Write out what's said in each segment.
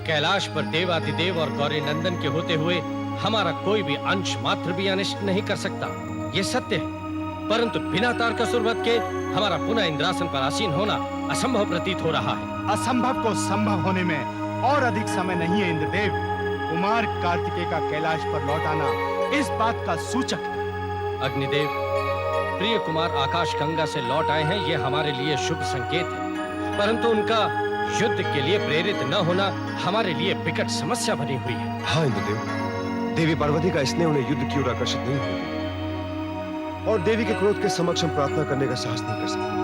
कैलाश पर देवाधिदेव और गौरी नंदन के होते हुए हमारा कोई भी अंश मात्र भी अनिष्ट नहीं कर सकता, ये सत्य है। परंतु बिना तारकासुर वध के हमारा पुनः इंद्रासन पर आसीन होना असंभव प्रतीत हो रहा है। असंभव को संभव होने में और अधिक समय नहीं है इंद्रदेव। कुमार कार्तिकेय का कैलाश पर लौट आना इस बात का सूचक है। अग्निदेव, प्रिय कुमार आकाश गंगा से लौट आए हैं, ये हमारे लिए शुभ संकेत है। परंतु उनका युद्ध के लिए प्रेरित न होना हमारे लिए विकट समस्या बनी हुई है। हाँ इंद्रदेव, देवी पार्वती का स्नेह उन्हें युद्ध की ओर आकर्षित नहीं होगी और देवी के क्रोध के समक्ष हम प्रार्थना करने का साहस नहीं कर सकते।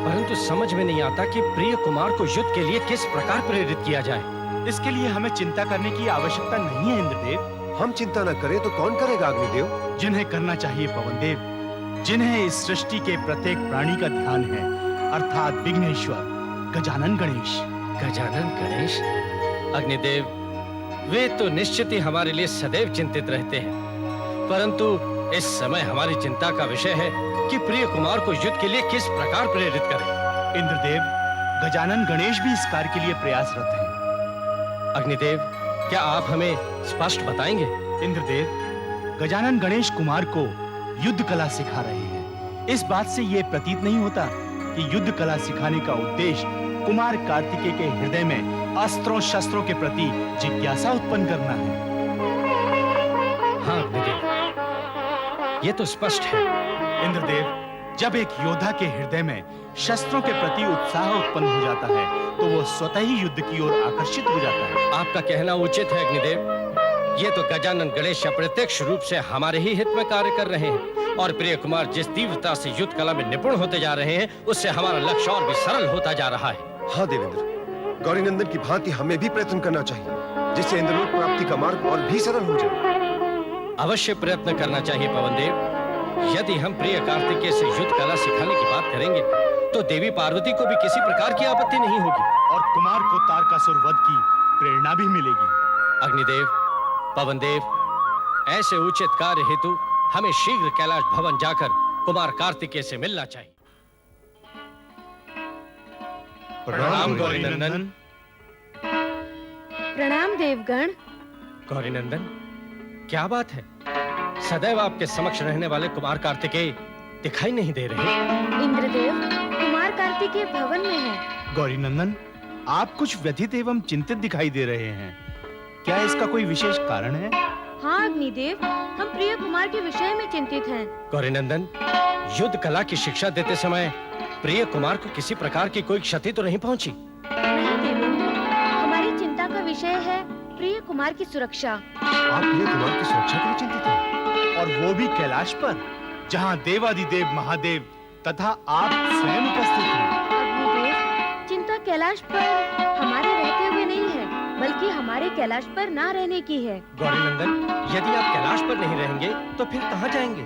परंतु समझ में नहीं आता कि प्रिय कुमार को युद्ध के लिए किस प्रकार प्रेरित किया जाए। इसके लिए हमें चिंता करने की आवश्यकता नहीं है इंद्रदेव। हम चिंता न करें तो कौन करेगा अग्निदेव? जिन्हें करना चाहिए पवनदेव, जिन्हें इस सृष्टि के प्रत्येक प्राणी का ध्यान है, अर्थात विघ्नेश्वर गजानन गणेश। गजानन गणेश? अग्निदेव, वे तो निश्चित ही हमारे लिए सदैव चिंतित रहते हैं, परंतु इस समय हमारी चिंता का विषय है कि प्रिय कुमार को युद्ध के लिए किस प्रकार प्रेरित करें। इंद्रदेव, गजानन गणेश भी इस कार्य के लिए प्रयासरत हैं। अग्निदेव, क्या आप हमें स्पष्ट बताएंगे? इंद्रदेव, गजानन गणेश कुमार को युद्ध कला सिखा रहे हैं। इस बात से यह प्रतीत नहीं होता कि युद्ध कला सिखाने का उद्देश्य कुमार कार्तिकेय के हृदय में अस्त्रों शस्त्रों के प्रति जिज्ञासा उत्पन्न करना है। हाँ अग्निदेव, ये तो स्पष्ट है। इंद्रदेव, जब एक योद्धा के हृदय में शस्त्रों के प्रति उत्साह उत्पन्न हो जाता है तो वो स्वतः ही युद्ध की ओर आकर्षित हो जाता है। आपका कहना उचित है अग्निदेव। ये तो गजानन गणेश अप्रत्यक्ष रूप से हमारे ही हित में कार्य कर रहे हैं और प्रिय कुमार जिस तीव्रता से युद्ध कला में निपुण होते जा रहे हैं उससे हमारा लक्ष्य और भी सरल होता जा रहा है। हाँ देवेंद्र, गौरी नंदन की भांति हमें भी प्रयत्न करना चाहिए जिससे इंद्रलोक प्राप्ति का मार्ग और भी सरल हो जाए। अवश्य प्रयत्न करना चाहिए पवनदेव। यदि हम प्रिय कार्तिकेय से युद्ध कला सिखाने की बात करेंगे तो देवी पार्वती को भी किसी प्रकार की आपत्ति नहीं होगी और कुमार को तारकासुर वध की प्रेरणा भी मिलेगी। अग्निदेव, पवनदेव, ऐसे उचित कार्य हेतु हमें शीघ्र कैलाश भवन जाकर कुमार कार्तिकेय से मिलना चाहिए। प्रणाम गौरी नंदन। प्रणाम देवगण। गौरी नंदन, क्या बात है? सदैव आपके समक्ष रहने वाले कुमार कार्तिकेय दिखाई नहीं दे रहे। इंद्रदेव, कुमार कार्तिकेय भवन में है। गौरी नंदन, आप कुछ व्यथित एवं चिंतित दिखाई दे रहे हैं। क्या इसका कोई विशेष कारण है? हाँ अग्निदेव, हम प्रिय कुमार के विषय में चिंतित हैं। गौरी नंदन, युद्ध कला की शिक्षा देते समय प्रिय कुमार को किसी प्रकार की कोई क्षति तो नहीं पहुंची? नहीं देवेंद्र, हमारी चिंता का विषय है प्रिय कुमार की सुरक्षा। आप प्रिय कुमार की सुरक्षा के लिए चिंतित हैं? और वो भी कैलाश पर, जहाँ देवाधिदेव महादेव तथा आप स्वयं उपस्थित हैं। अग्निदेव, चिंता कैलाश पर हमारे रहते हुए नहीं है, बल्कि हमारे कैलाश पर ना रहने की है। गौरी नंदन, यदि आप कैलाश पर नहीं रहेंगे तो फिर कहाँ जाएंगे?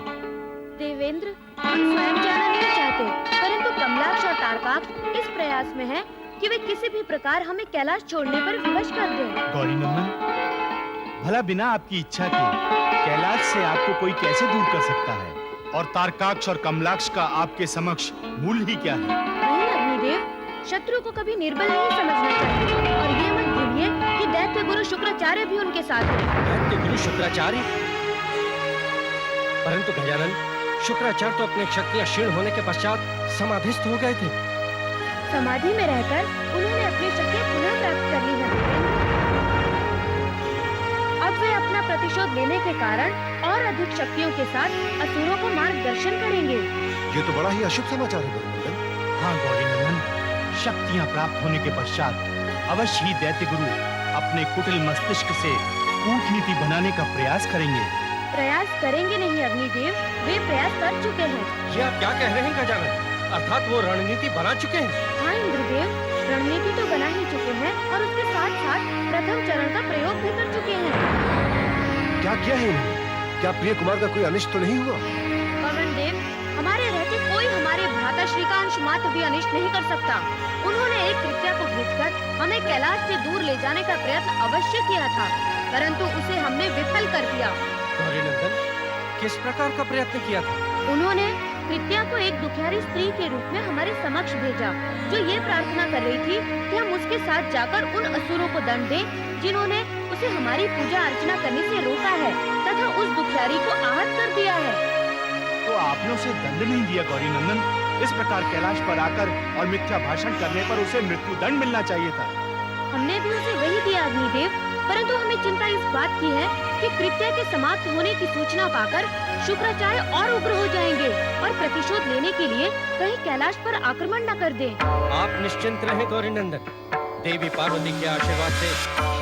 देवेंद्र, हम स्वयं जाना नहीं चाहते, परंतु कमलाक्ष और तारकाक्ष इस प्रयास में है कि वे किसी भी प्रकार हमें कैलाश छोड़ने पर विवश कर दें। गौरी नंदन, भला बिना आपकी इच्छा के कैलाश से आपको कोई कैसे दूर कर सकता है? और तारकाक्ष और कमलाक्ष का आपके समक्ष मूल्य ही क्या है? नहीं अग्निदेव, शत्रु को कभी निर्बल नहीं समझना चाहिए और ये मत भूलिए कि दैत्य गुरु शुक्राचार्य भी उनके साथ हैं। दैत्य गुरु शुक्राचार्य? परंतु गजानन, शुक्राचार्य तो अपनी शक्तियां क्षीण होने के पश्चात समाधिस्थ हो गए थे। समाधि में रहकर उन्होंने अपनी शक्तियां पुनः प्राप्त कर ली हैं। अब वे अपना प्रतिशोध लेने के कारण और अधिक शक्तियों के साथ असुरों को मार्गदर्शन करेंगे। ये तो बड़ा ही अशुभ समाचार है गौरी नंदन। हाँ गौरी नंदन, शक्तियां प्राप्त होने के पश्चात अवश्य ही दैत्य गुरु अपने कुटिल मस्तिष्क से कूटनीति बनाने का प्रयास करेंगे। प्रयास करेंगे नहीं अग्निदेव, वे प्रयास कर चुके हैं। ये आप क्या कह रहे हैं गजानन? अर्थात वो रणनीति बना चुके हैं? हाँ इंद्रदेव, रणनीति तो बना ही चुके हैं और उसके साथ साथ प्रथम चरण का प्रयोग भी कर चुके हैं। क्या किया है इन्होंने? क्या प्रिय कुमार का कोई अनिष्ट तो नहीं हुआ? पवन देव, हमारे रहते कोई हमारे भ्राता श्री का अंश मात्र भी अनिष्ट नहीं कर सकता। उन्होंने एक कृत्या को भेजकर हमें कैलाश से दूर ले जाने का प्रयत्न अवश्य किया था, परंतु उसे हमने विफल कर दिया। गौरी नंदन, किस प्रकार का प्रयत्न किया था? उन्होंने कृत्या को एक दुखियारी स्त्री के रूप में हमारे समक्ष भेजा, जो ये प्रार्थना कर रही थी कि हम उसके साथ जाकर उन असुरों को दंड दें जिन्होंने उसे हमारी पूजा अर्चना करने से रोका है तथा उस दुखियारी को आहत कर दिया है। तो आपने उसे दंड नहीं दिया गौरी नंदन? इस प्रकार कैलाश पर आकर और मिथ्या भाषण करने पर उसे मृत्यु दंड मिलना चाहिए था। हमने भी उसे वही दिया अग्निदेव, परंतु हमें चिंता इस बात की है कि कृत्या के समाप्त होने की सूचना पाकर शुक्राचार्य और उग्र हो जाएंगे और प्रतिशोध लेने के लिए कहीं कैलाश पर आक्रमण न कर दें। आप निश्चिंत रहें गौरी नंदन। देवी पार्वती के आशीर्वाद से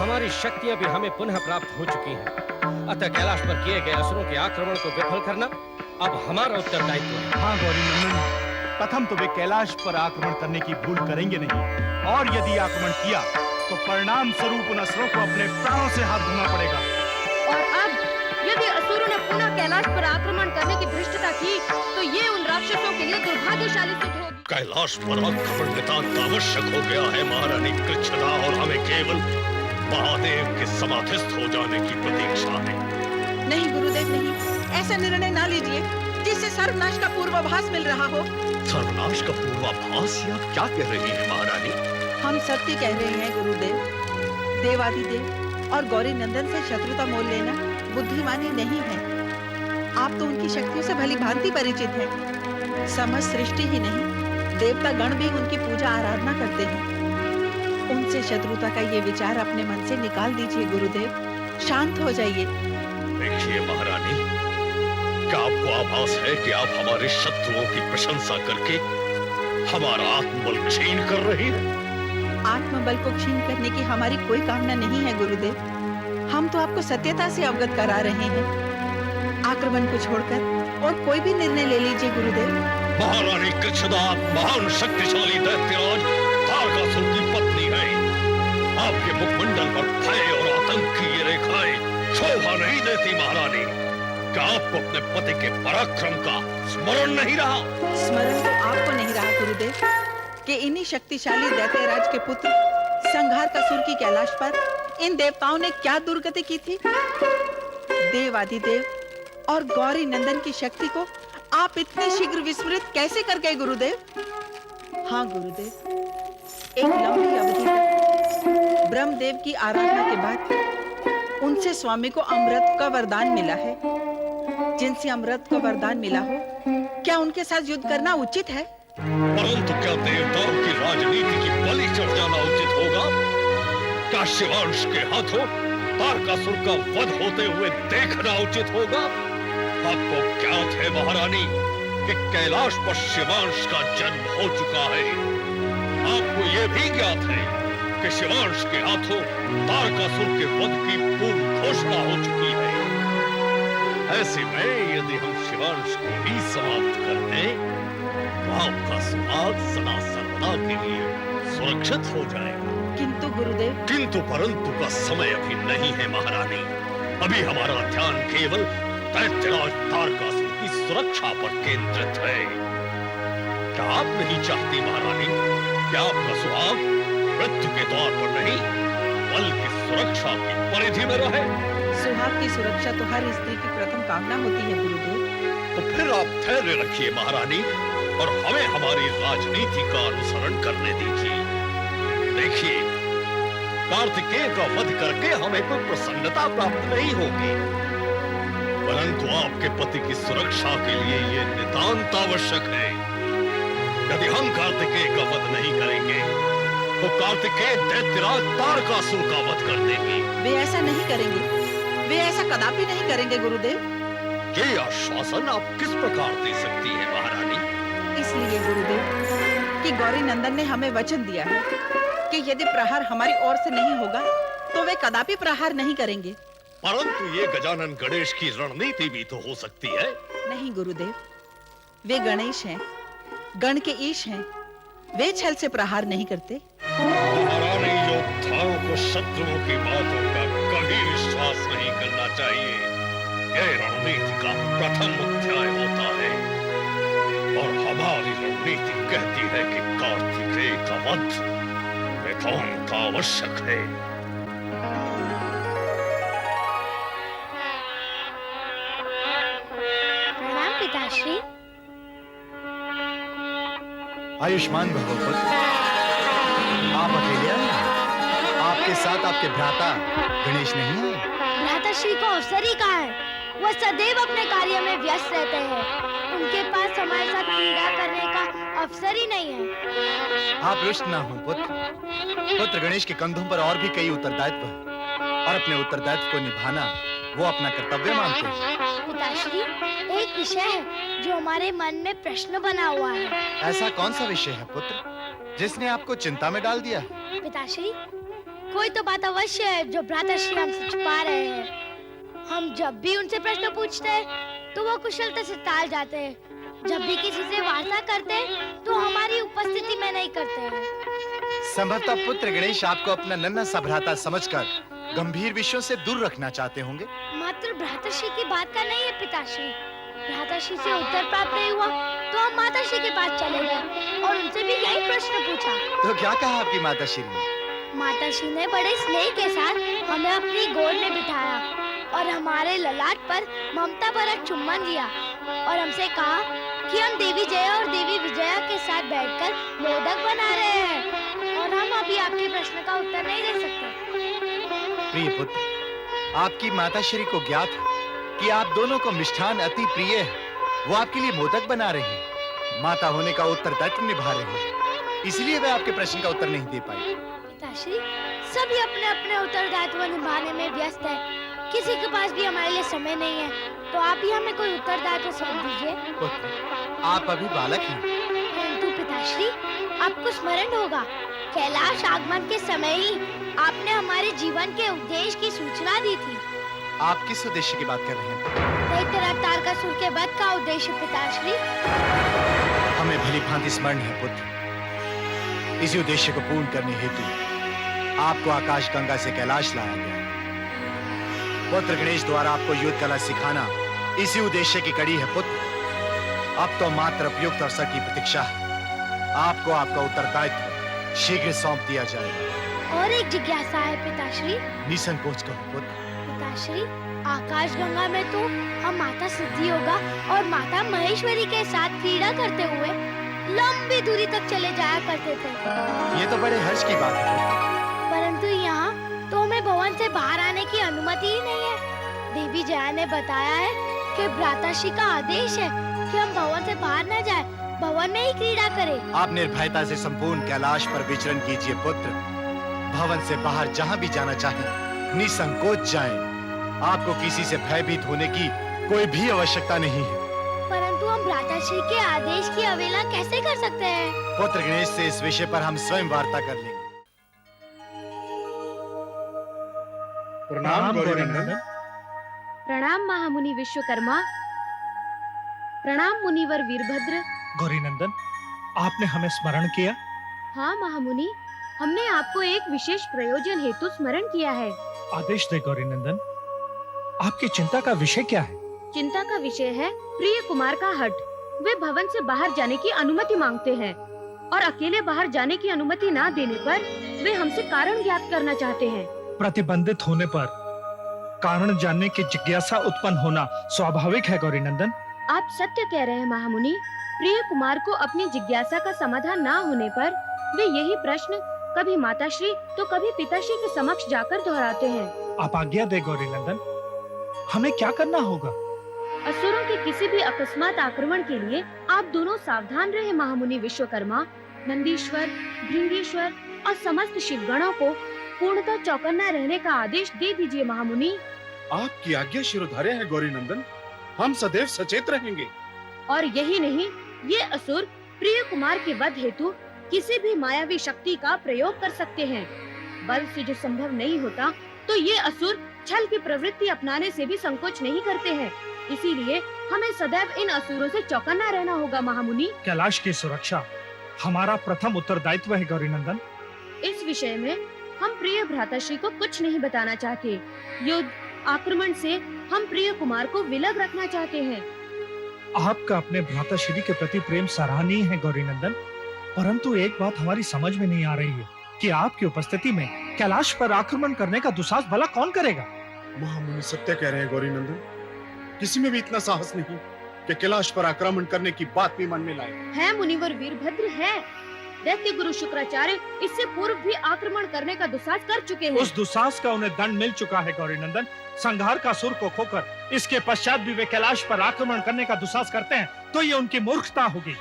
हमारी शक्तियां भी हमें पुनः प्राप्त हो चुकी हैं। अतः कैलाश पर किए गए असुरों के आक्रमण को विफल करना अब हमारा उत्तरदायित्व है। हाँ गौरी नंदन, प्रथम तो वे कैलाश पर आक्रमण करने की भूल करेंगे नहीं, और यदि आक्रमण किया तो परिणाम स्वरूप उन असुरों को अपने प्राणों से हाथ धोना पड़ेगा। और अब यदि असुरों ने पुनः कैलाश पर आक्रमण करने की धृष्टता की तो ये उन राक्षसों के लिए दुर्भाग्यशाली सिद्ध होगी। कैलाश पर आक्रमण नितांत आवश्यक हो गया है महारानी कृच्छ्रा, और हमें केवल महादेव के समाधिस्थ हो जाने की प्रतीक्षा है। नहीं गुरुदेव नहीं, ऐसा निर्णय ना लीजिए जिससे सर्वनाश का पूर्वाभास मिल रहा हो। सर्वनाश का पूर्वाभास? या क्या कह रही है महारानी? हम सत्य कह रहे हैं गुरुदेव। देवादिदेव और गौरी नंदन से शत्रुता मोल लेना बुद्धिमानी नहीं है। आप तो उनकी शक्तियों से भली भांति परिचित हैं। समस्त सृष्टि ही नहीं, देवता गण भी उनकी पूजा आराधना करते हैं। उनसे शत्रुता का ये विचार अपने मन से निकाल दीजिए गुरुदेव, शांत हो जाइए। देखिए महारानी, क्या आपको आभास है कि आप हमारे शत्रुओं की प्रशंसा करके हमारा आत्मबल क्षीण कर रही है? आत्मबल को क्षीण करने की हमारी कोई कामना नहीं है गुरुदेव। हम तो आपको सत्यता से अवगत करा रहे हैं। आक्रमण को छोड़कर और कोई भी निर्णय ले लीजिए गुरुदेव। महारानी कृच्छ्रा महान शक्तिशाली दैत्यराज तारकासुर की पत्नी है। आपके मुखमंडल पर भय और आतंक की ये रेखाएं शोभा नहीं देती महारानी। क्या आपको अपने पति के पराक्रम का स्मरण नहीं रहा? स्मरण तो आपको नहीं रहा गुरुदेव कि इन्हीं शक्तिशाली दैत्यराज के पुत्र संघारकासुर की कैलाश पर इन देवताओं ने क्या दुर्गति की थी। देवादिदेव और गौरी नंदन की शक्ति को आप इतने शीघ्र विस्मृत कैसे कर गए गुरुदेव? हाँ गुरुदेव, एक लंबी अवधि तक ब्रह्मदेव की आराधना के बाद उनसे स्वामी को अमृत का वरदान मिला है। जिनसे अमृत का वरदान मिला हो, क्या उनके साथ युद्ध करना उचित है? परंतु क्या देवताओं की राजनीति की बलि चढ़ जाना उचित होगा? क्या शिवांश के हाथों तारकासुर का वध होते हुए देखना उचित होगा? आपको ज्ञात है महारानी कि कैलाश पर शिवांश का जन्म हो चुका है। आपको यह भी ज्ञात है कि शिवांश के हाथों तारकासुर के वध की पूर्ण घोषणा हो चुकी है। ऐसे में यदि हम शिवांश को ही समाप्त कर दें तो आपका सुहाग सदा सर्वदा के लिए सुरक्षित हो जाएगा। किंतु गुरुदेव, किंतु परंतु का समय अभी नहीं है महारानी। अभी हमारा ध्यान केवल दैत्यराज तारकासुर की सुरक्षा पर केंद्रित है। क्या आप नहीं चाहती महारानी कि आपका सुहाग मृत्यु के द्वार पर नहीं बल्कि सुरक्षा की परिधि में रहे? सुहाग की सुरक्षा तो हर स्त्री की प्रथम कामना होती है गुरुदेव। तो फिर आप धैर्य रखिए महारानी और हमें हमारी राजनीति का अनुसरण करने दीजिए। देखिए, कार्तिकेय का वध करके हमें कोई प्रसन्नता प्राप्त नहीं होगी, परंतु आपके पति की सुरक्षा के लिए ये नितांत आवश्यक है। यदि हम कार्तिकेय का वध नहीं करेंगे तो कार्तिकेय दैत्यराज तारकासुर का वध कर देंगे। वे ऐसा नहीं करेंगे, वे ऐसा कदापि नहीं करेंगे गुरुदेव। ये आश्वासन आप किस प्रकार दे सकती हैं महारानी? इसलिए गुरुदेव कि गौरी नंदन ने हमें वचन दिया है कि यदि प्रहार हमारी ओर से नहीं होगा तो वे कदापि प्रहार नहीं करेंगे। परंतु ये गजानन गणेश की रणनीति भी तो हो सकती है। नहीं गुरुदेव, वे गणेश हैं, गण के ईश हैं, वे छल से प्रहार नहीं करते। महारानी, योद्धाओं को शत्रुओं की बातों का कभी विश्वास नहीं करना चाहिए। यह रणनीति का प्रथम अध्याय होता है और हमारी रणनीति कहती है कि कार्तिकेय का वध नितांत आवश्यक है। प्रणाम पिताश्री। आयुष्मान भव पुत्र। आप अकेले आए हैं? आपके साथ आपके भ्राता गणेश नहीं है? भ्राताश्री को अवसर ही कहाँ है? वह सदैव अपने कार्य में व्यस्त रहते हैं। उनके पास हमारे साथ क्रीड़ा करने का अवसर ही नहीं है। आप रुष्ट ना हो पुत्र। पुत्र गणेश के कंधों पर और भी कई उत्तरदायित्व हैं और अपने उत्तरदायित्व को निभाना वो अपना कर्तव्य मानते हैं। पिताश्री, एक विषय है जो हमारे मन में प्रश्न बना हुआ है। ऐसा कौन सा विषय है पुत्र जिसने आपको चिंता में डाल दिया? पिताश्री, कोई तो बात अवश्य है जो भ्राताश्री हमसे छुपा रहे हैं। हम जब भी उनसे प्रश्न पूछते हैं तो वो कुशलता से टाल जाते हैं। जब भी किसी से वार्ता करते हैं तो हमारी उपस्थिति में नहीं करते हैं। संभवतः पुत्र गणेश आपको अपना नन्हा सा भ्राता समझकर गंभीर विषयों से दूर रखना चाहते होंगे। मात्र भ्राताश्री की बात का नहीं है पिताश्री। भ्राताश्री से उत्तर प्राप्त नहीं हुआ तो हम माताश्री के पास चले गए और उनसे भी यही प्रश्न पूछा। तो क्या कहा आपकी माताश्री ने? माताश्री ने बड़े स्नेह के साथ हमें अपनी गोद में बिठाया और हमारे ललाट पर ममता भरा चुम्बन दिया और हमसे कहा कि हम देवी जया और देवी विजया के साथ बैठकर मोदक बना रहे हैं और हम अभी आपके प्रश्न का उत्तर नहीं दे सकते। प्रिय पुत्र, आपकी माताश्री को ज्ञात है कि आप दोनों को मिष्ठान अति प्रिय है। वो आपके लिए मोदक बना रहे हैं, माता होने का उत्तरदायित्व निभा रहे हैं, इसलिए वे आपके प्रश्न का उत्तर नहीं दे पाई। पिताश्री, सभी अपने अपने उत्तरदायित्व निभाने में व्यस्त है। किसी के पास भी हमारे लिए समय नहीं है, तो आप ही हमें कोई उत्तरदायित्व सौंप दीजिए। पुत्र, आप अभी बालक हैं। परंतु पिताश्री, आपको स्मरण होगा कैलाश आगमन के समय ही आपने हमारे जीवन के उद्देश्य की सूचना दी थी। आप किस उद्देश्य की बात कर रहे हैं? दैत्य तारकासुर के वध का उद्देश्य पिताश्री। हमें भली भांति स्मरण है पुत्र। इसी उद्देश्य को पूर्ण करने हेतु आपको आकाश गंगा से कैलाश लाया गया। पुत्र गणेश द्वारा आपको युद्ध कला सिखाना इसी उद्देश्य की कड़ी है पुत्र। अब तो मात्र उपयुक्त अवसर की प्रतीक्षा है। आपको आपका उत्तरदायित्व शीघ्र सौंप दिया जाएगा। और एक जिज्ञासा है पिताश्री। निसंकोच कहो पुत्र। पिताश्री, आकाश गंगा में तो हम माता सिद्धि होगा और माता महेश्वरी के साथ क्रीड़ा करते हुए लंबी दूरी तक चले जाया करते थे। ये तो बड़े हर्ष की बात है। परंतु यहाँ तो हमें भवन से बाहर आने की अनुमति ही नहीं है। देवी जया ने बताया है कि भ्राताश्री का आदेश है कि हम भवन से बाहर न जाए, भवन में ही क्रीड़ा करें। आप निर्भयता से संपूर्ण कैलाश पर विचरण कीजिए पुत्र। भवन से बाहर जहाँ भी जाना चाहें, निसंकोच जाएं। आपको किसी से भयभीत होने की कोई भी आवश्यकता नहीं है। परंतु हम भ्राताश्री के आदेश की अवहेलना कैसे कर सकते हैं? पुत्र गणेश से इस विषय पर हम स्वयं वार्ता कर लेंगे। प्रणाम गौरीनंदन। प्रणाम महामुनि विश्वकर्मा। प्रणाम मुनिवर वीरभद्र। गौरीनंदन, आपने हमें स्मरण किया। हाँ महामुनि, हमने आपको एक विशेष प्रयोजन हेतु स्मरण किया है। आदेश दे गौरीनंदन। आपकी चिंता का विषय क्या है? चिंता का विषय है प्रिय कुमार का हठ। वे भवन से बाहर जाने की अनुमति मांगते हैं और अकेले बाहर जाने की अनुमति ना देने पर वे हमसे कारण ज्ञात करना चाहते हैं। प्रतिबंधित होने पर कारण जानने की जिज्ञासा उत्पन्न होना स्वाभाविक है गौरीनंदन। आप सत्य कह रहे हैं महामुनि। प्रिय कुमार को अपनी जिज्ञासा का समाधान ना होने पर वे यही प्रश्न कभी माताश्री तो कभी पिताश्री के समक्ष जाकर दोहराते हैं। आप आज्ञा दे गौरीनंदन, हमें क्या करना होगा? असुरों के किसी भी अकस्मात आक्रमण के लिए आप दोनों सावधान रहे महामुनि विश्वकर्मा। नंदीश्वर, भृंगीश्वर और समस्त शिवगणों को पूर्णतः चौकन्ना रहने का आदेश दे दीजिए महामुनि। आपकी आज्ञा शिरोधार्य है गौरीनंदन। हम सदैव सचेत रहेंगे। और यही नहीं, ये असुर प्रिय कुमार के वध हेतु किसी भी मायावी शक्ति का प्रयोग कर सकते हैं। बल से जो संभव नहीं होता तो ये असुर छल की प्रवृत्ति अपनाने से भी संकोच नहीं करते हैं। इसीलिए हमें सदैव इन असुरों से चौकन्ना रहना होगा महामुनि। कैलाश की सुरक्षा हमारा प्रथम उत्तरदायित्व है गौरीनंदन। इस विषय में हम प्रिय भ्राताश्री को कुछ नहीं बताना चाहते। युद्ध आक्रमण से हम प्रिय कुमार को विलग रखना चाहते हैं। आपका अपने भ्राताश्री के प्रति प्रेम सराहनीय है गौरीनंदन, परंतु एक बात हमारी समझ में नहीं आ रही है कि आपकी उपस्थिति में कैलाश पर आक्रमण करने का दुस्साहस भला कौन करेगा? महामुनि सत्य कह रहे हैं गौरीनंदन। किसी में भी इतना साहस नहीं कि कैलाश पर आक्रमण करने की बात भी मन में लाए। है मुनिवर वीरभद्र है। दैत्य गुरु शुक्राचार्य इससे पूर्व भी आक्रमण करने का दुस्साहस कर चुके हैं। उस दुस्साहस का उन्हें दंड मिल चुका है गौरी नंदन। संघार का सुर को खोकर इसके पश्चात भी वे कैलाश पर आक्रमण करने का दुस्साहस करते हैं तो ये उनकी मूर्खता होगी।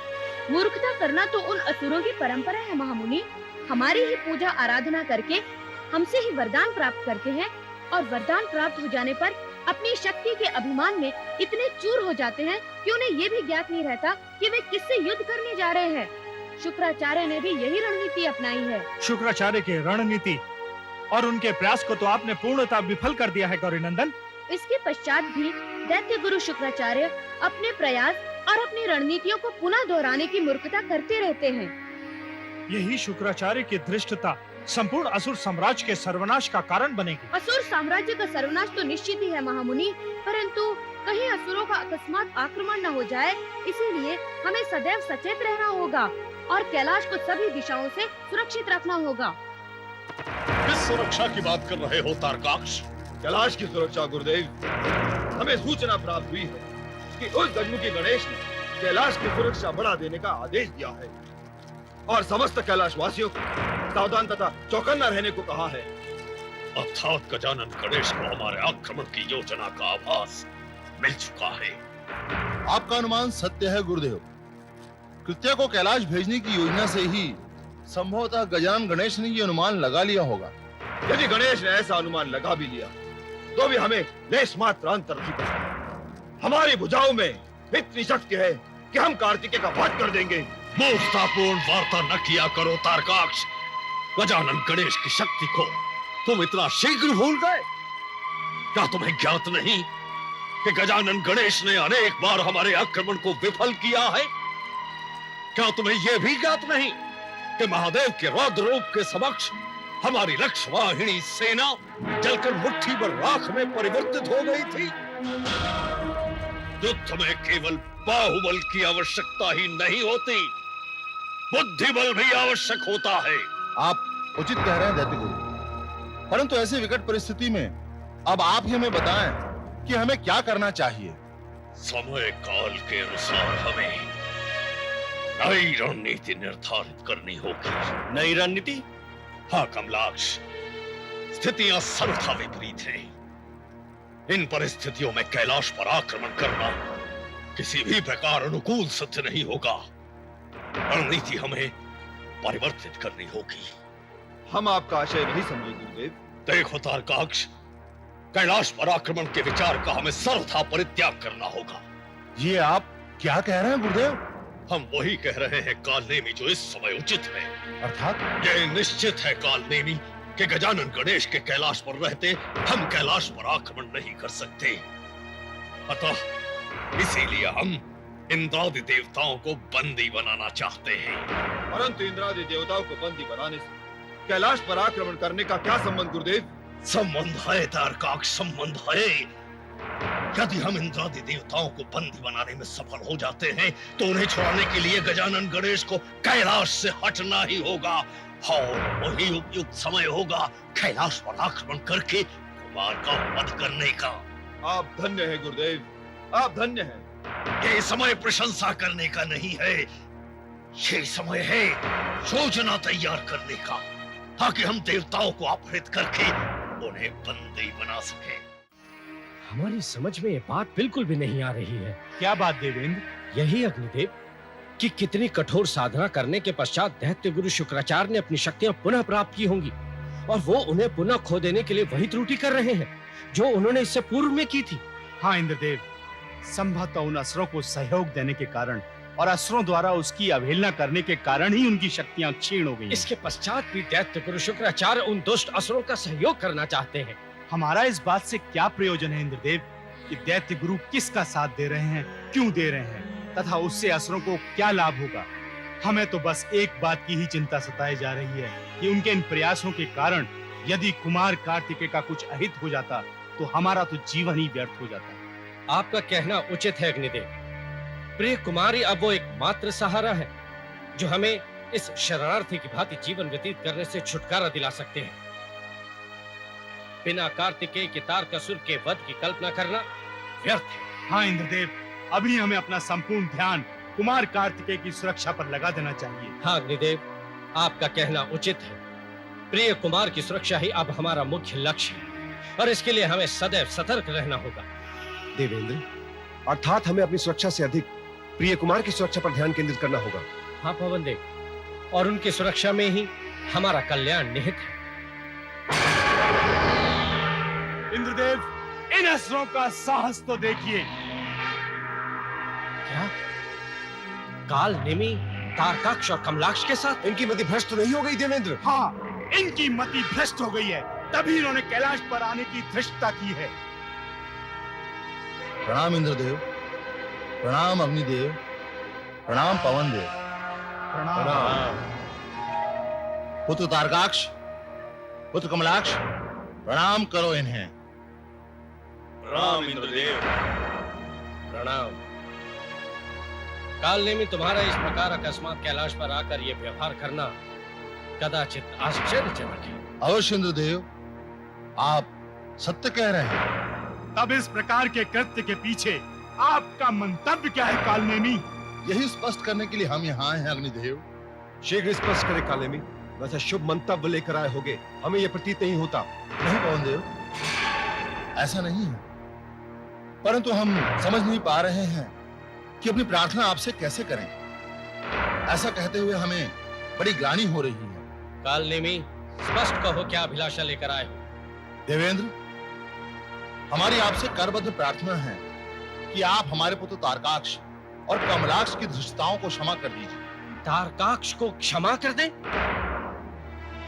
मूर्खता करना तो उन असुरों की परंपरा है महामुनि। हमारी ही पूजा आराधना करके हमसे ही वरदान प्राप्त करते हैं और वरदान प्राप्त हो जाने पर अपनी शक्ति के अभिमान में इतने चूर हो जाते हैं कि उन्हें ये भी ज्ञात नहीं रहता कि वे किससे युद्ध करने जा रहे हैं। शुक्राचार्य ने भी यही रणनीति अपनाई है। शुक्राचार्य की रणनीति और उनके प्रयास को तो आपने पूर्णतः विफल कर दिया है गौरी नंदन। इसके पश्चात भी दैत्य गुरु शुक्राचार्य अपने प्रयास और अपनी रणनीतियों को पुनः दोहराने की मूर्खता करते रहते हैं। यही शुक्राचार्य की धृष्टता संपूर्ण असुर साम्राज्य के सर्वनाश का कारण बनेगी। असुर साम्राज्य का सर्वनाश तो निश्चित ही है महामुनि, परंतु कहीं असुरों का अकस्मात आक्रमण न हो जाए, इसीलिए हमें सदैव सचेत रहना होगा और कैलाश को सभी दिशाओं से सुरक्षित रखना होगा। किस सुरक्षा की बात कर रहे हो तारकाक्ष? कैलाश की सुरक्षा गुरुदेव। हमें सूचना प्राप्त हुई है कि उस गजमुखी गणेश ने कैलाश की सुरक्षा बढ़ा देने का आदेश दिया है और समस्त कैलाश वासियों को सावधान तथा चौकन्ना रहने को कहा है। अर्थात गजानन गणेश को हमारे आक्रमण की योजना का आभास मिल चुका है। आपका अनुमान सत्य है गुरुदेव। कृत्या को कैलाश भेजने की योजना से ही संभवतः गजानन गणेश ने ये अनुमान लगा लिया होगा। यदि गणेश ने ऐसा अनुमान लगा भी लिया तो भी हमें लेश मात्र अंतर नहीं कर सकता। हमारी भुजाओं में इतनी शक्ति है कि हम कार्तिकेय का वध कर देंगे। मूर्खतापूर्ण वार्ता न किया करो तारकाक्ष। गजानन गणेश की शक्ति को तुम इतना शीघ्र भूल गए? क्या तुम्हें ज्ञात नहीं कि गजानन गणेश ने अनेक बार हमारे आक्रमण को विफल किया है? क्या तुम्हें यह भी ज्ञात नहीं कि महादेव के रौद्र रूप के समक्ष हमारी रक्षवाहिनी सेना जलकर मुट्ठी भर राख में परिवर्तित हो गई थी? युद्ध में केवल बाहुबल की आवश्यकता ही नहीं होती, बुद्धि बल भी आवश्यक होता है। आप उचित कह रहे हैं दैत्य गुरु, परंतु ऐसी विकट परिस्थिति में अब आप ही हमें बताएं कि हमें क्या करना चाहिए। समय काल के अनुसार हमें नई रणनीति निर्धारित करनी होगी। नई रणनीति? हाँ कमलाक्ष, स्थितियां सर्वथा विपरीत हैं। इन परिस्थितियों में कैलाश पर आक्रमण करना किसी भी प्रकार अनुकूल सिद्ध नहीं होगा। रणनीति हमें परिवर्तित करनी होगी। हम आपका आशय नहीं समझे गुरुदेव। देखो तारकाक्ष, कैलाश पर आक्रमण के विचार का हमें सर्वथा परित्याग करना होगा। ये आप क्या कह रहे हैं गुरुदेव? हम वही कह रहे हैं कालनेमी जो इस समय उचित है। अर्थात यह निश्चित है कालनेमी कि गजानन गणेश के कैलाश पर रहते हम कैलाश पर आक्रमण नहीं कर सकते। अतः इसीलिए हम इंद्रादि देवताओं को बंदी बनाना चाहते हैं। परंतु इंद्रादि देवताओं को बंदी बनाने से कैलाश पर आक्रमण करने का क्या संबंध गुरुदेव? संबंध है तारकाक्ष, संबंध है। यदि हम इंद्रादि देवताओं को बंदी बनाने में सफल हो जाते हैं तो उन्हें छुड़ाने के लिए गजानन गणेश को कैलाश से हटना ही होगा और वही उपयुक्त समय होगा कैलाश पर आक्रमण करके कुमार का वध करने का। आप धन्य हैं गुरुदेव, आप धन्य हैं। ये समय प्रशंसा करने का नहीं है, ये समय है योजना तैयार करने का, ताकि हम देवताओं को अपहरित करके उन्हें बंदी बना सके। हमारी समझ में ये बात बिल्कुल भी नहीं आ रही है। क्या बात देवेंद्र? यही अग्निदेव कि कितनी कठोर साधना करने के पश्चात दैत्य गुरु शुक्राचार्य ने अपनी शक्तियां पुनः प्राप्त की होंगी और वो उन्हें पुनः खो देने के लिए वही त्रुटि कर रहे हैं जो उन्होंने इससे पूर्व में की थी। हाँ इंद्रदेव, संभवतः उन असुरों को सहयोग देने के कारण और असुरों द्वारा उसकी अवहेलना करने के कारण ही उनकी शक्तियां क्षीण हो गई। इसके पश्चात भी दैत्य गुरु शुक्राचार्य उन दुष्ट असुरों का सहयोग करना चाहते हैं। हमारा इस बात से क्या प्रयोजन है इंद्रदेव कि दैत्य गुरु किसका साथ दे रहे हैं, क्यों दे रहे हैं तथा उससे असुरों को क्या लाभ होगा? हमें तो बस एक बात की ही चिंता सताई जा रही है कि उनके इन प्रयासों के कारण यदि कुमार कार्तिकेय का कुछ अहित हो जाता तो हमारा तो जीवन ही व्यर्थ हो जाता। आपका कहना उचित है अग्निदेव। प्रिय कुमारी अब वो एकमात्र सहारा है जो हमें इस शरणार्थी की भांति जीवन व्यतीत करने से छुटकारा दिला सकते हैं। बिना कार्तिकेय के तारकासुर के वध की कल्पना करना व्यर्थ है। हाँ इंद्रदेव, अभी हमें अपना संपूर्ण ध्यान कुमार कार्तिकेय की सुरक्षा पर लगा देना चाहिए। हाँ अग्निदेव, आपका कहना उचित है। प्रिय कुमार की सुरक्षा ही अब हमारा मुख्य लक्ष्य है और इसके लिए हमें सदैव सतर्क रहना होगा। देवेंद्र, अर्थात हमें अपनी सुरक्षा से अधिक प्रिय कुमार की सुरक्षा पर ध्यान केंद्रित करना होगा। हाँ पवन देव, और उनकी सुरक्षा में ही हमारा कल्याण निहित है। इंद्रदेव, इन असुरों का साहस तो देखिए। क्या काल, निमि, तारकाक्ष और कमलाक्ष के साथ? इनकी मति भ्रष्ट तो नहीं हो गई देवेंद्र? हाँ, इनकी मति भ्रष्ट हो गई है, तभी इन्होंने कैलाश पर आने की धृष्टता की है। प्रणाम इंद्रदेव, प्रणाम अग्निदेव, प्रणाम पवन देव। प्रणाम। पुत्र तारकाक्ष, पुत्र कमलाक्ष, प्रणाम करो इन्हें। प्रणाम इंद्रदेव। प्रणाम। काल नेमि, तुम्हारा इस प्रकार अकस्मात कैलाश पर आकर यह व्यवहार करना कदाचित आश्चर्यजनक है। अवश्य इंद्रदेव, आप सत्य कह रहे हैं। तब इस प्रकार के कृत्य के पीछे आपका मंतव्य क्या है कालनेमी? यही स्पष्ट करने के लिए हम यहाँ आए हैं अग्निदेव। शीघ्र स्पष्ट करे कालेमी, वैसा शुभ मंतव्य लेकर आए होगे, हमें यह प्रतीत नहीं होता। नहीं पवन देव, ऐसा नहीं है, परंतु हम समझ नहीं पा रहे हैं कि अपनी प्रार्थना आपसे कैसे करें। ऐसा कहते हुए हमें बड़ी ग्लानि हो रही है। काल नेमि, स्पष्ट कहो क्या अभिलाषा लेकर आए हो? देवेंद्र, हमारी आपसे करबद्ध प्रार्थना है कि आप हमारे पुत्र तारकाक्ष और कमलाक्ष की धृष्टताओं को क्षमा कर दीजिए। तारकाक्ष को क्षमा कर दें?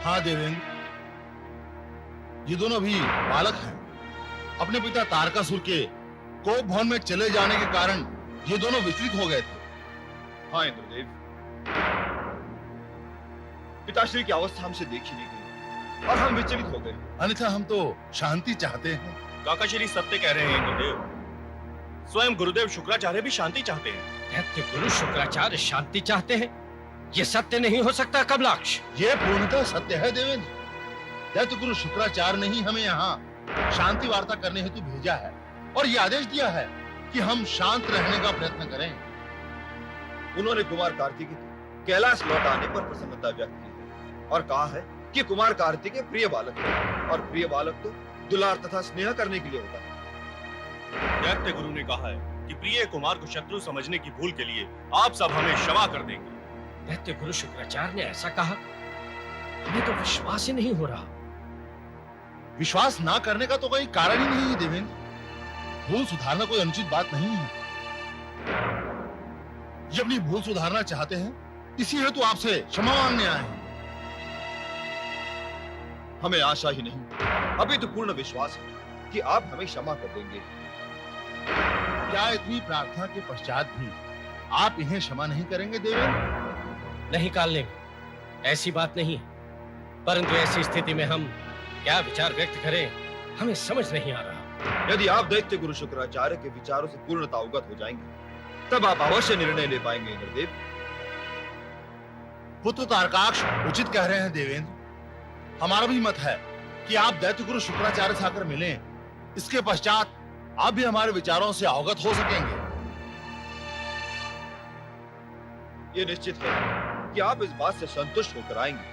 हाँ देवेंद्र, ये दोनों भी बालक हैं। अपने पिता तारकासुर के कोप भवन में चले जाने के कारण ये दोनों विचलित हो गए थे। हाँ इंद्रदेव, पिताश्री की अवस्था हमसे देखी नहीं गई और हम विचलित हो गए। अन्यथा हम तो शांति चाहते हैं। काकाश्री सत्य कह रहे हैं इंद्रदेव। स्वयं गुरुदेव शुक्राचार्य भी शांति चाहते हैं। दैत्य गुरु शुक्राचार्य शांति चाहते हैं? ये सत्य नहीं हो सकता कमलाक्ष। ये पूर्णतः सत्य है देवेंद्र। दैत्य गुरु शुक्राचार्य ने ही हमें यहाँ शांति वार्ता करने हेतु भेजा है और ये आदेश दिया है कि हम शांत रहने का प्रयत्न करें। उन्होंने कुमार कार्तिकेय कैलाश लौट आने पर प्रसन्नता व्यक्त की है और कहा है कि कुमार कार्तिकेय प्रिय बालक है और प्रिय बालक तो दुलार तथा स्नेह करने के लिए होता है। दैत्य गुरु ने कहा है कि प्रिय कुमार को शत्रु समझने की भूल के लिए आप सब हमें क्षमा कर देंगे। दैत्य गुरु शुक्राचार्य ने ऐसा कहा? हमें तो विश्वास ही नहीं हो रहा। विश्वास ना करने का तो कोई कारण ही नहीं है देवेंद्र। भूल सुधारना कोई अनुचित बात नहीं है। ये अपनी भूल सुधारना चाहते हैं, इसी हेतु आपसे क्षमा मांगने आए हैं। हमें आशा ही नहीं, अभी तो पूर्ण विश्वास है कि आप हमें क्षमा कर देंगे। क्या इतनी प्रार्थना के पश्चात भी आप इन्हें क्षमा नहीं करेंगे देवेंद्र? नहीं कालने, ऐसी बात नहीं है, परंतु ऐसी स्थिति में हम क्या विचार व्यक्त करें, हमें समझ नहीं आ रहा। यदि आप दैत्य गुरु शुक्राचार्य के विचारों से पूर्णतः अवगत हो जाएंगे, तब आप अवश्य निर्णय ले पाएंगे इंद्रदेव। पुत्र तारकाक्ष उचित कह रहे हैं देवेंद्र। हमारा भी मत है कि आप दैत्य गुरु शुक्राचार्य से आकर मिलें। इसके पश्चात आप भी हमारे विचारों से अवगत हो सकेंगे। ये निश्चित है कि आप इस बात से संतुष्ट होकर आएंगे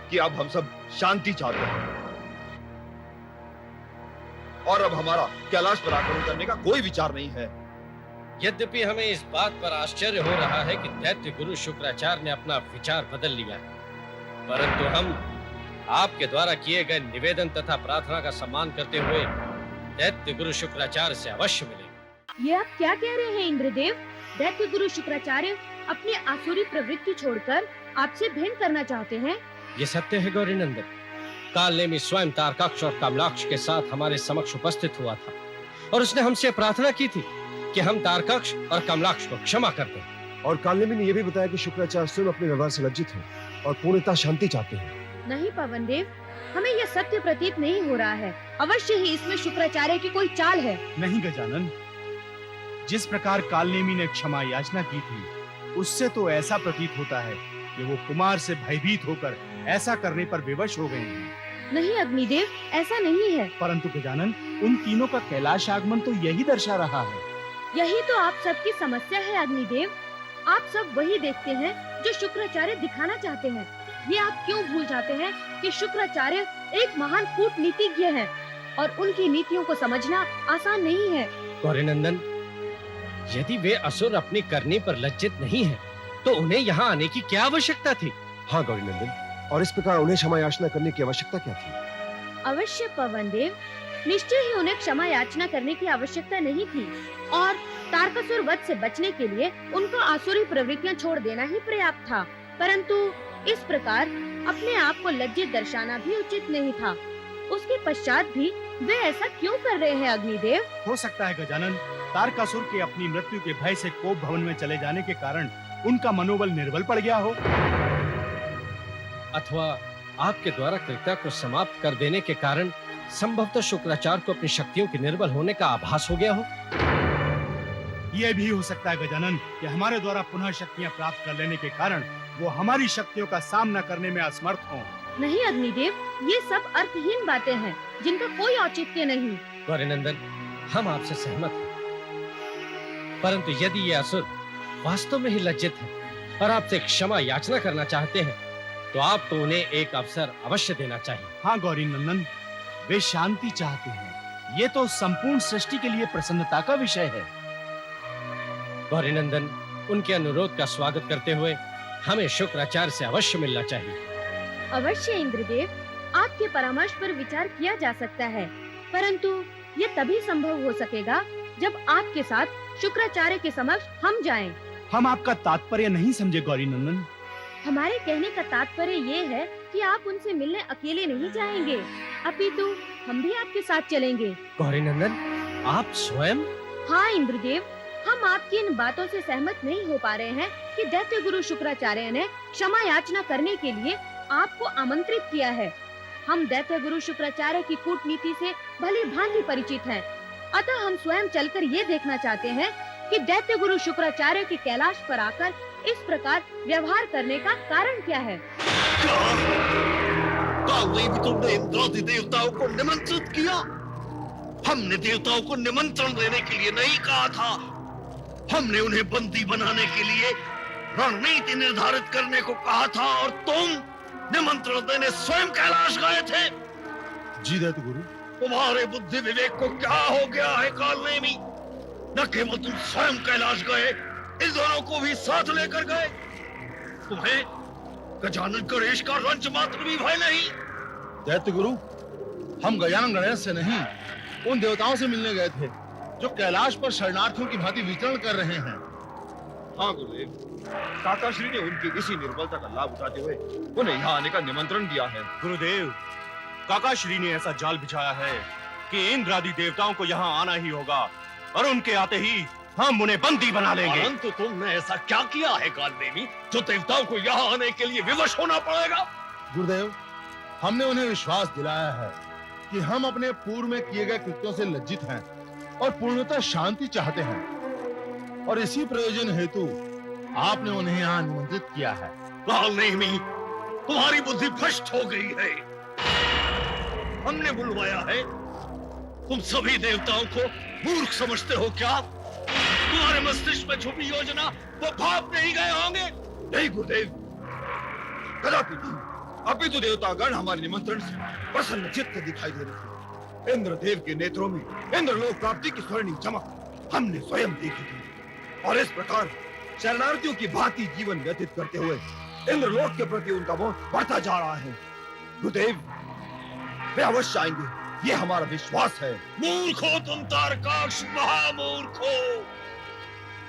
कि अब हम सब शांति चाहते हैं और अब हमारा कैलाश पर आक्रमण करने का कोई विचार नहीं है। यद्यपि हमें इस बात पर आश्चर्य हो रहा है कि दैत्य गुरु शुक्राचार्य ने अपना विचार बदल लिया है, परंतु हम आपके द्वारा किए गए निवेदन तथा प्रार्थना का सम्मान करते हुए दैत्य गुरु शुक्राचार्य से अवश्य मिलेंगे। ये आप क्या कह रहे हैं इंद्रदेव? दैत्य गुरु शुक्राचार्य अपनी आसुरी प्रवृत्ति छोड़कर आपसे भेंट करना चाहते हैं? ये सत्य है गौरी नंदन। काल नेमि स्वयं तारकाक्ष और कमलाक्ष के साथ हमारे समक्ष उपस्थित हुआ था और उसने हमसे प्रार्थना की थी कि हम तारकाक्ष और कमलाक्ष को क्षमा कर दें। और कालनेमी ने यह भी बताया कि शुक्राचार्य स्वयं अपने व्यवहार से लज्जित हैं और पूर्णतः शांति चाहते हैं। नहीं पवन देव, हमें यह सत्य प्रतीत नहीं हो रहा है। अवश्य ही इसमें शुक्राचार्य की कोई चाल है। नहीं गजानन, जिस प्रकार कालनेमी ने क्षमा याचना की थी, उससे तो ऐसा प्रतीत होता है कि वो कुमार से भयभीत होकर ऐसा करने पर विवश हो गए हैं। नहीं अग्निदेव, ऐसा नहीं है। परंतु गजानन, उन तीनों का कैलाश आगमन तो यही दर्शा रहा है। यही तो आप सबकी समस्या है अग्निदेव। आप सब वही देखते हैं जो शुक्राचार्य दिखाना चाहते हैं। ये आप क्यों भूल जाते हैं कि शुक्राचार्य एक महान कूटनीतिज्ञ हैं और उनकी नीतियों को समझना आसान नहीं है। गौरीनंदन, यदि वे असुर अपनी करनी पर लज्जित नहीं हैं, तो उन्हें यहाँ आने की क्या आवश्यकता थी? हाँ गौरीनंदन, और इस प्रकार उन्हें क्षमा याचना करने की आवश्यकता क्या थी? अवश्य पवनदेव, निश्चय ही उन्हें क्षमा याचना करने की आवश्यकता नहीं थी और तारकासुर वध से बचने के लिए उनको आसुरी प्रवृत्तियां छोड़ देना ही पर्याप्त था। परंतु इस प्रकार अपने आप को लज्जित दर्शाना भी उचित नहीं था। उसके पश्चात भी वे ऐसा क्यों कर रहे हैं अग्निदेव? हो सकता है गजानन, तारकासुर के अपनी मृत्यु के भय से कोप भवन में चले जाने के कारण उनका मनोबल निर्बल पड़ गया हो, अथवा आपके द्वारा कृत्या को समाप्त कर देने के कारण संभवतः शुक्राचार्य को अपनी शक्तियों के निर्बल होने का आभास हो गया हो। यह भी हो सकता है गजानन कि हमारे द्वारा पुनः शक्तियां प्राप्त कर लेने के कारण वो हमारी शक्तियों का सामना करने में असमर्थ हों। नहीं अग्निदेव, ये सब अर्थहीन बातें हैं जिनका कोई औचित्य नहीं। गौरीनंदन, हम आपसे सहमत हैं, परंतु यदि ये असुर वास्तव में ही लज्जित हैं और आपसे क्षमा याचना करना चाहते हैं, तो आपको उन्हें एक अवसर अवश्य देना चाहिए। हाँ गौरीनंदन, वे शांति चाहते हैं। ये तो संपूर्ण सृष्टि के लिए प्रसन्नता का विषय है। गौरीनंदन, उनके अनुरोध का स्वागत करते हुए हमें शुक्राचार्य से अवश्य मिलना चाहिए। अवश्य इंद्रदेव, आपके परामर्श पर विचार किया जा सकता है, परंतु ये तभी संभव हो सकेगा जब आपके साथ शुक्राचार्य के समक्ष हम जाएं। हम आपका तात्पर्य नहीं समझे गौरीनंदन। हमारे कहने का तात्पर्य ये है कि आप उनसे मिलने अकेले नहीं जाएंगे, अपितु हम भी आपके साथ चलेंगे। गौरीनंदन, आप स्वयं? हाँ इंद्रदेव, हम आपकी इन बातों से सहमत नहीं हो पा रहे हैं कि दैत्य गुरु शुक्राचार्य ने क्षमा याचना करने के लिए आपको आमंत्रित किया है। हम दैत्य गुरु शुक्राचार्य की कूटनीति से भली भांति परिचित हैं, अतः हम स्वयं चलकर ये देखना चाहते हैं कि दैत्य गुरु शुक्राचार्य के कैलाश पर आकर इस प्रकार व्यवहार करने का कारण क्या है। काल ने भी तुमने इंद्रादि देवताओं को निमंत्रित किया? हमने देवताओं को निमंत्रण देने के लिए नहीं कहा था। हमने उन्हें बंदी बनाने के लिए रणनीति निर्धारित करने को कहा था और तुम निमंत्रण देने स्वयं कैलाश गए थे। जी दैत्य गुरु। तुम्हारे बुद्धि विवेक को क्या हो गया है कालनेमी? न केवल तुम स्वयं कैलाश गए, इस दोनों को भी साथ लेकर गए। तुम्हें गजानन गणेश का रंच मात्र भी भय नहीं? दैत्य गुरु, हम गजानन गणेश से नहीं, उन देवताओं से मिलने गए थे जो कैलाश पर शरणार्थियों की भांति विचरण कर रहे हैं। हाँ गुरुदेव, काकाश्री ने उनकी इसी निर्बलता का लाभ उठाते हुए उन्हें यहाँ आने का निमंत्रण दिया है। गुरुदेव, काकाश्री ने ऐसा जाल बिछाया है कि इंद्र आदि देवताओं को यहाँ आना ही होगा और उनके आते ही हम उन्हें बंदी बना लेंगे। परंतु तुमने ऐसा क्या किया है कालनेमी जो देवताओं को यहाँ आने के लिए विवश होना पड़ेगा? गुरुदेव, हमने उन्हें विश्वास दिलाया है कि हम अपने पूर्व में किए गए कृत्यों से लज्जित हैं और पूर्णतः शांति चाहते हैं, और इसी प्रयोजन हेतु आपने उन्हें यहाँ निमंत्रित किया है। कालनेमी, तुम्हारी बुद्धि भ्रष्ट हो गई है। हमने बुलवाया है, तुम सभी देवताओं को मूर्ख समझते हो क्या? तुम्हारे मस्तिष्क में छुपी योजना वो भाप नहीं गए होंगे? नहीं गुरुदेव, कदापि नहीं। अभी तो देवतागण हमारे निमंत्रण से प्रसन्न चित्त दिखाई दे रहे थे। इंद्रदेव के नेत्रों में इंद्रलोक प्राप्ति की स्वर्णिम चमक हमने स्वयं देखी थी, और इस प्रकार शरणार्थियों की भांति जीवन व्यतीत करते हुए इंद्रलोक के प्रति उनका मोह बढ़ता जा रहा है। गुरुदेव, वे अवश्य आएंगे, ये हमारा विश्वास है। मूर्ख हो तुम तारकाक्ष, महामूर्ख हो।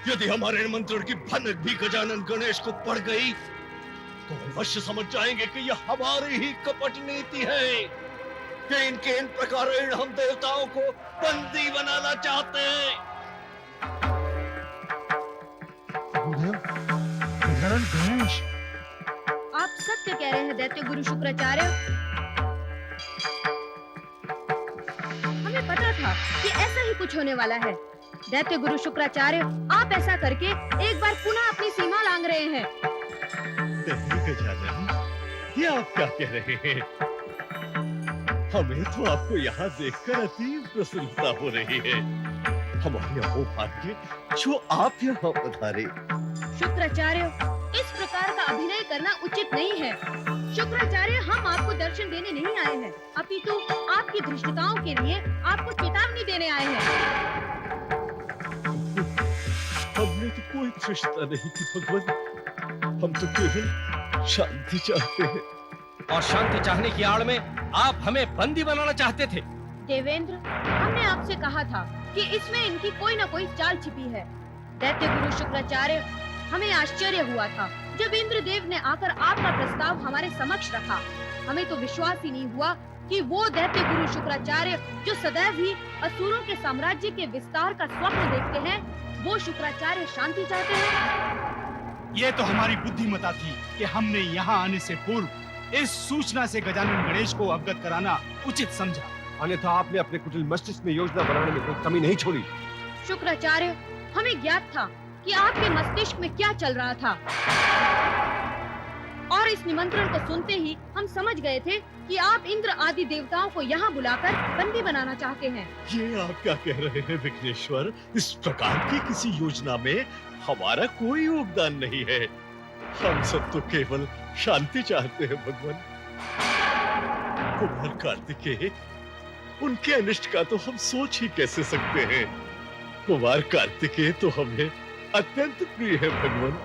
यदि हमारे निमंत्रण की भनक भी गजानन गणेश को पड़ गई तो अवश्य समझ जाएंगे कि यह हमारी ही कपट नीति है कि इनके इन प्रकार हम देवताओं को बंदी बनाना चाहते हैं। गजानन गणेश, आप सत्य कह रहे हैं दैत्य गुरु शुक्राचार्य। हमें पता था कि ऐसा ही कुछ होने वाला है। दैत्य गुरु शुक्राचार्य, आप ऐसा करके एक बार पुनः अपनी सीमा लांघ रहे हैं। ये आप क्या कह रहे हैं? हमें तो आपको यहाँ देखकर अति प्रसन्नता हो रही है। हमारे अहोभाग्य जो आप यहाँ पधारे। शुक्राचार्य, इस प्रकार का अभिनय करना उचित नहीं है। शुक्राचार्य, हम आपको दर्शन देने नहीं आए हैं, अपितु आपकी धृष्टताओं के लिए आपको चेतावनी देने आए हैं। हमने तो कोई धृष्टता नहीं की भगवान, हम तो केवल शांति चाहते हैं। और शांति चाहने की आड़ में आप हमें बंदी बनाना चाहते थे। देवेंद्र, हमने आपसे कहा था कि इसमें इनकी कोई न कोई चाल छिपी है। दैत्य गुरु शुक्राचार्य, हमें आश्चर्य हुआ था जब इंद्रदेव ने आकर आपका प्रस्ताव हमारे समक्ष रखा। हमें तो विश्वास ही नहीं हुआ कि वो दैत्य गुरु शुक्राचार्य जो सदैव ही असुरों के साम्राज्य के विस्तार का स्वप्न देखते हैं, वो शुक्राचार्य शांति चाहते हैं। ये तो हमारी बुद्धिमता थी कि हमने यहाँ आने से पूर्व इस सूचना से गजानन गणेश को अवगत कराना उचित समझा। अन्यथा आपने अपने कुटिल मस्तिष्क में योजना बनाने में कोई कमी नहीं छोड़ी। शुक्राचार्य, हमें ज्ञात था कि आपके मस्तिष्क में क्या चल रहा था, और इस निमंत्रण को सुनते ही हम समझ गए थे कि आप इंद्र आदि देवताओं को यहाँ बुलाकर बंदी बनाना चाहते हैं। ये आप क्या कह रहे हैं विघ्नेश्वर? इस प्रकार की किसी योजना में हमारा कोई योगदान नहीं है। हम सब तो केवल शांति चाहते हैं भगवान। कुमार कार्तिकेय, उनके अनिष्ट का तो हम सोच ही कैसे सकते हैं। कुमार कार्तिकेय तो हमें अत्यंत प्रिय है भगवान।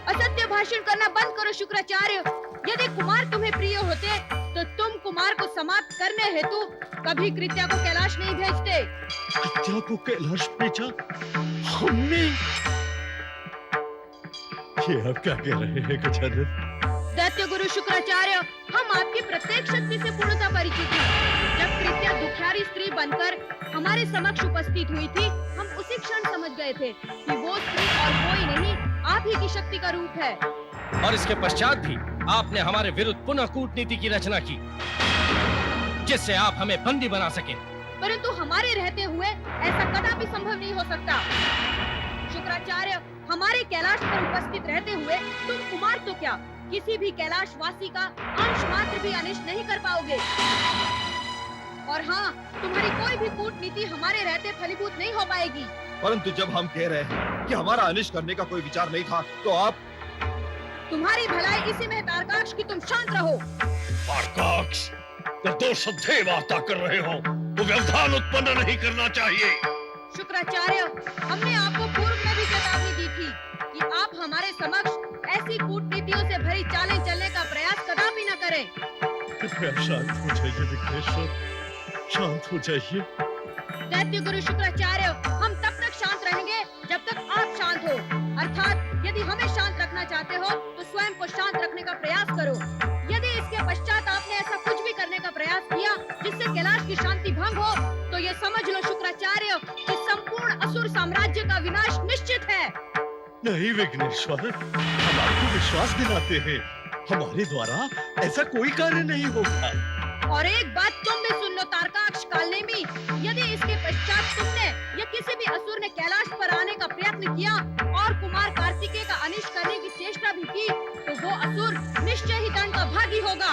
असत्य भाषण करना बंद करो शुक्राचार्य। यदि कुमार तुम्हें प्रिय होते तो तुम कुमार को समाप्त करने हेतु कभी कृत्या को कैलाश नहीं भेजते। कृत्या को कैलाश भेजा हमने? ये आप क्या कह रहे हैं गजानन? दैत्य गुरु शुक्राचार्य, हम आपकी प्रत्येक शक्ति से पूर्णतः परिचित हैं। जब कृत्या दुखियारी स्त्री बनकर हमारे समक्ष उपस्थित हुई थी, हम उसी क्षण समझ गए थे कि वो स्त्री और कोई नहीं, आप ही की शक्ति का रूप है। और इसके पश्चात भी आपने हमारे विरुद्ध पुनः कूटनीति की रचना की, जिससे आप हमें बंदी बना सके। परंतु हमारे रहते हुए ऐसा कदापि संभव नहीं हो सकता। शुक्राचार्य, हमारे कैलाश पर उपस्थित रहते हुए तुम कुमार तो क्या, किसी भी कैलाश वासी का अंश मात्र भी अनिष्ट नहीं कर पाओगे। और हाँ, तुम्हारी कोई भी कूटनीति हमारे रहते फलीभूत नहीं हो पाएगी। परंतु जब हम कह रहे हैं कि हमारा अनिष्ट करने का कोई विचार नहीं था, तो आप... तुम्हारी भलाई इसी में तारकाक्ष की तुम शांत रहो। तारकाक्ष, निर्दोष देव वार्ता कर रहे हो तो व्यवधान उत्पन्न नहीं करना चाहिए। शुक्राचार्य, हमने आपको पूर्व में भी चेतावनी दी थी कि आप हमारे समक्ष ऐसी कूटनीतियों से भरी चालें चलने का प्रयास कदापि न करें। कृपया शांत हो जाइए विघ्नेश्वर, शांत हो जाइए। दैत्य गुरु शुक्राचार्य, हम तब तक शांत रहेंगे जब तक आप शांत हो। अर्थात यदि हमें शांत रखना चाहते हो तो स्वयं को शांत रखने का प्रयास करो। यदि इसके पश्चात आपने ऐसा कुछ भी करने का प्रयास किया जिससे कैलाश की शांति भंग हो, तो ये समझ लो शुक्राचार्य कि संपूर्ण असुर साम्राज्य का विनाश निश्चित है। नहीं विघ्नेश्वर, हमारे विश्वास दिलाते हैं, हमारे द्वारा ऐसा कोई कार्य नहीं होगा। और एक बात तुम भी सुन लो तारकाक्ष कालनेमी, यदि इसके पश्चात तुमने या किसी भी असुर ने कैलाश पर आने का प्रयत्न किया और कुमार कार्तिकेय का अनिष्ट करने की चेष्टा भी की, तो वो असुर निश्चय ही दंड का भागी होगा।